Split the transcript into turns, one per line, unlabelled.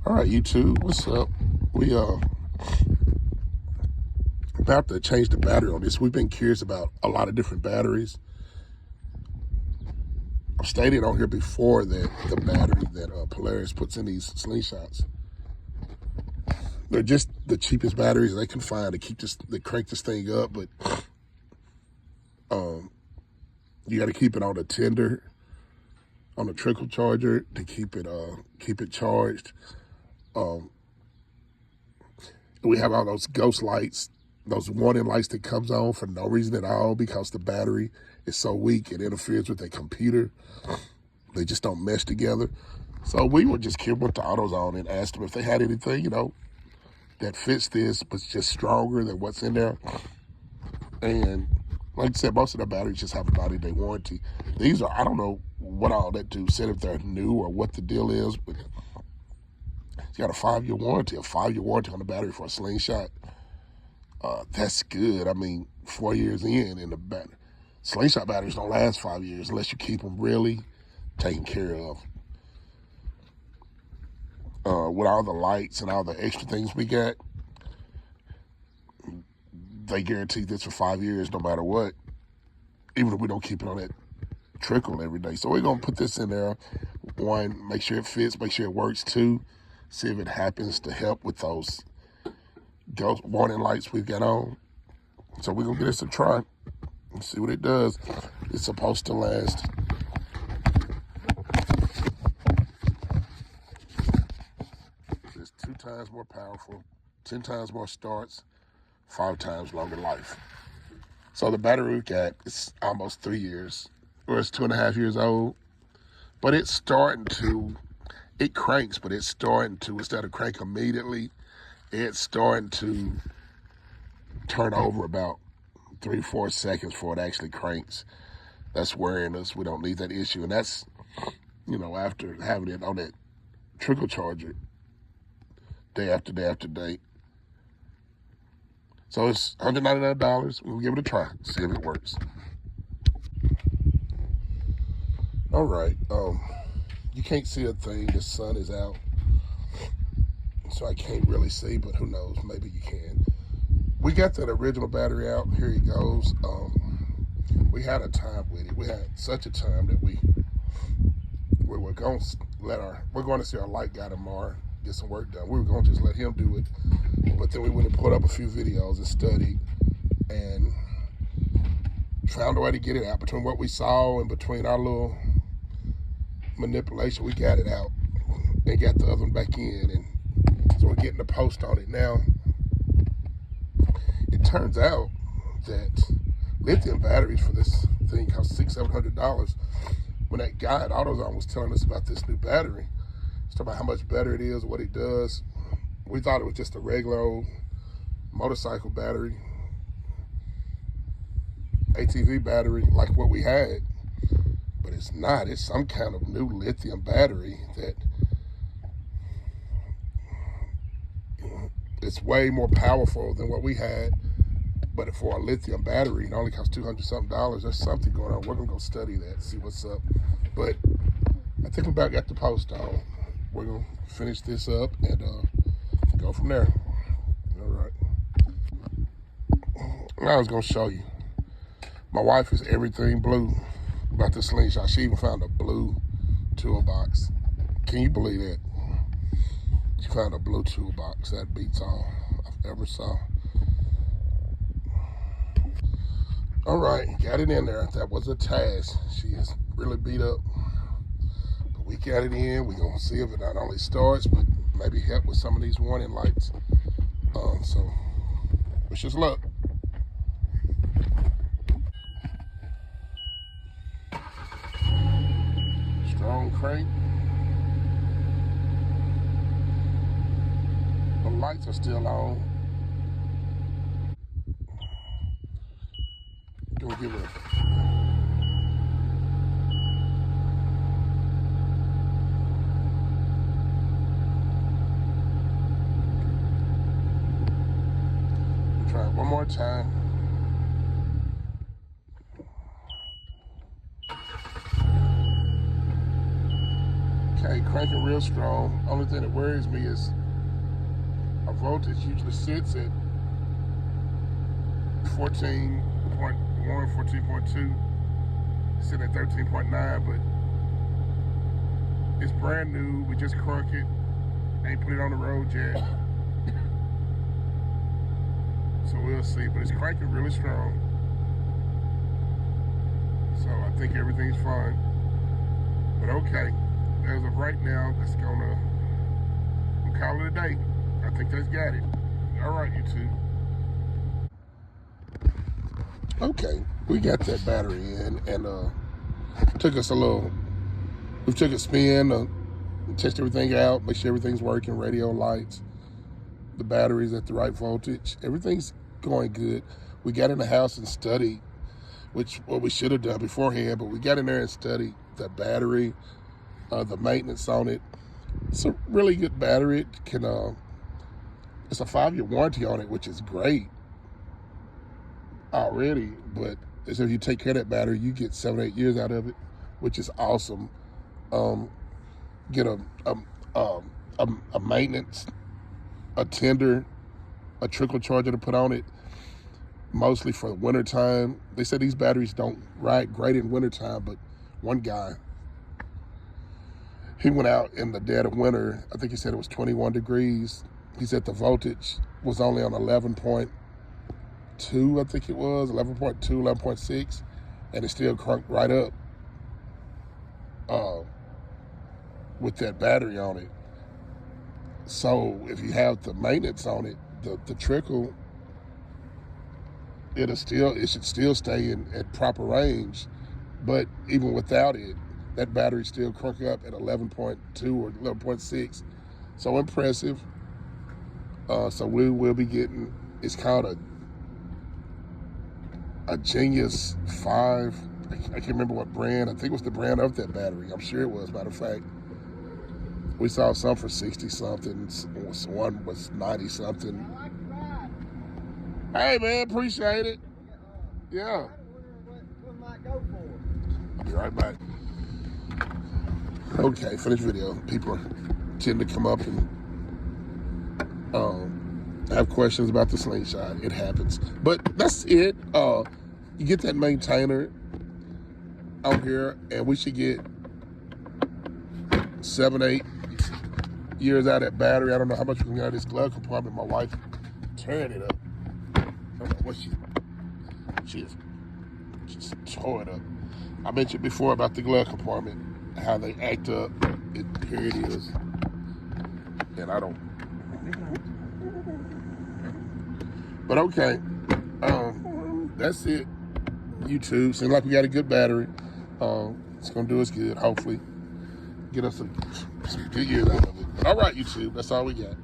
All right, YouTube, what's up? We about to change the battery on this. We've been curious about a lot of different batteries. I've stated on here before that the battery that Polaris puts in these slingshots, they're just the cheapest batteries they can find to keep this, to crank this thing up. But you got to keep it on a tender, on a trickle charger to keep it charged. We have all those ghost lights, those warning lights that comes on for no reason at all because the battery is so weak it interferes with the computer. They just don't mesh together. So we were just curious with the AutoZone and asked them if they had anything, that fits this but just stronger than what's in there. And like I said, most of the batteries just have a 90-day warranty. These are, I don't know what all that dude said, if they're new or what the deal is, but you got a 5-year warranty, on the battery for a Slingshot. That's good. I mean, 4 years in, and the Slingshot batteries don't last 5 years unless you keep them really taken care of. With all the lights and all the extra things we got, they guarantee this for 5 years no matter what, even if we don't keep it on that trickle every day. So we're going to put this in there. One, make sure it fits, make sure it works. Two, see if it happens to help with those ghost warning lights we've got on. So we're going to give this a try and see what it does. It's supposed to last. It's 2 times more powerful, 10 times more starts, 5 times longer life. So the battery we got is almost 3 years, or it's 2.5 years old, but it's starting to, it cranks, but it's starting to, instead of crank immediately, it's starting to turn over about 3-4 seconds before it actually cranks. That's worrying us. We don't need that issue. And that's, after having it on that trickle charger day after day after day. So it's $199. We'll give it a try, see if it works. All right. You can't see a thing. The sun is out, so I can't really see, but who knows? Maybe you can. We got that original battery out. Here it goes. We had a time with it. We had such a time that we were going to we're going to see our light guy tomorrow, get some work done. We were going to just let him do it. But then we went and put up a few videos and studied and found a way to get it out. Between what we saw and between our little manipulation, we got it out and got the other one back in. And so we're getting the post on it now. It turns out that lithium batteries for this thing cost $600-700. When that guy at AutoZone was telling us about this new battery, he's talking about how much better it is, what it does. We thought it was just a regular old motorcycle battery, ATV battery like what we had, but it's not. It's some kind of new lithium battery that it's way more powerful than what we had. But for a lithium battery, it only costs $200-something. There's something going on. We're gonna go study that, see what's up. But I think we about got the post on. We're gonna finish this up and go from there. All right. I was gonna show you. My wife is everything blue about the Slingshot. She even found a blue toolbox. Can you believe that? She found a blue toolbox. That beats all I've ever saw. All right, got it in there. That was a task. She is really beat up. But we got it in. We're gonna see if it not only starts, but maybe help with some of these warning lights. So wish us luck. Strong crank. The lights are still on. Gonna give it try it one more time. Okay, cranking real strong. Only thing that worries me is our voltage usually sits at 14.1, 14.2, sitting at 13.9, but it's brand new. We just crunk it, ain't put it on the road yet. So we'll see, but it's cranking really strong. So I think everything's fine. But okay, as of right now, that's gonna, we'll call it a day. I think that's got it. All right, YouTube. Okay, we got that battery in, and took us a little, we took a spin, test everything out, make sure everything's working, radio, lights, the battery's at the right voltage. Everything's going good. We got in the house and studied, which what we should have done beforehand, but we got in there and studied the battery, the maintenance on it. It's a really good battery. It can, it's a 5-year warranty on it, which is great already, but if you take care of that battery, you get 7-8 years out of it, which is awesome. Get a maintenance, a tender, a trickle charger to put on it, mostly for the winter time. They said these batteries don't ride great in winter time, but one guy, he went out in the dead of winter. I think he said it was 21 degrees. He said the voltage was only on 11.2, I think it was, 11.2, 11.6, and it still cranked right up with that battery on it. So if you have the maintenance on it, the trickle, it should still stay at proper range. But even without it, that battery still crank up at 11.2 or 11.6. So impressive. So we will be getting, it's called a Genius 5. I can't remember what brand. I think it was the brand of that battery. I'm sure it was, matter of fact. We saw some for 60 something. One was 90 something. Hey man, appreciate it. Yeah. I'll be right back. Okay, finish video. People tend to come up and have questions about the Slingshot. It happens. But that's it. You get that maintainer out here, and we should get 7-8 years out of that battery. I don't know how much we can get out of this glove compartment. My wife turned it up. I don't know what she just tore it up. I mentioned before about the glove compartment, how they act up. Here it is. And I don't. But okay. That's it. YouTube. Seems like we got a good battery. It's gonna do us good, hopefully. Get us some good years out of it. But all right, YouTube. That's all we got.